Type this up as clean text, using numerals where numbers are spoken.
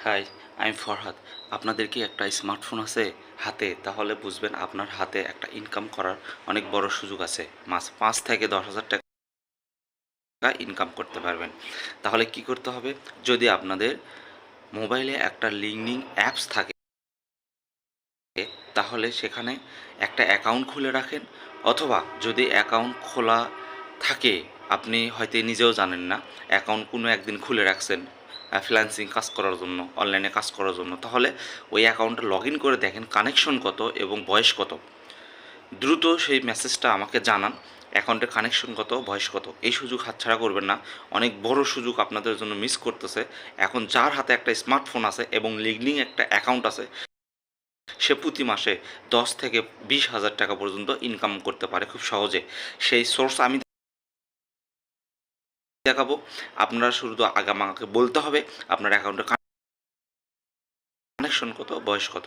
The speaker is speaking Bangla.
হাই, আমি ফরহাদ। আপনাদের কি একটা স্মার্টফোন আছে হাতে? তাহলে বুঝবেন আপনার হাতে একটা ইনকাম করার অনেক বড় সুযোগ আছে। মাস ৫ থেকে ১০,০০০ টাকা ইনকাম করতে পারবেন। তাহলে কি করতে হবে? যদি আপনাদের মোবাইলে একটা লিঙ্কডিন অ্যাপস থাকে, তাহলে সেখানে একটা অ্যাকাউন্ট খুলে রাখেন, অথবা যদি অ্যাকাউন্ট খোলা থাকে, আপনি হয়তো নিজেও জানেন না, অ্যাকাউন্ট কোনো একদিন খুলে রাখছেন ফ্রিল্যান্সিং কাজ করার জন্য, অনলাইনে কাজ করার জন্য, তাহলে ওই অ্যাকাউন্টে লগ ইন করে দেখেন কানেকশন কত এবং বয়স কত। দ্রুত সেই মেসেজটা আমাকে জানান, অ্যাকাউন্টের কানেকশন কত, বয়স কত। এই সুযোগ হাতছাড়া করবেন না। অনেক বড় সুযোগ আপনাদের জন্য মিস করতেছে। এখন যার হাতে একটা স্মার্টফোন আছে এবং লিঙ্কডিন একটা অ্যাকাউন্ট আছে, সে প্রতি মাসে ১০ থেকে ২০,০০০ টাকা পর্যন্ত ইনকাম করতে পারে খুব সহজে। সেই সোর্স আমি দেখাবো। আপনারা শুধু আগে আমাকে বলতে হবে আপনার অ্যাকাউন্টের কানেকশন কত, বয়স কত।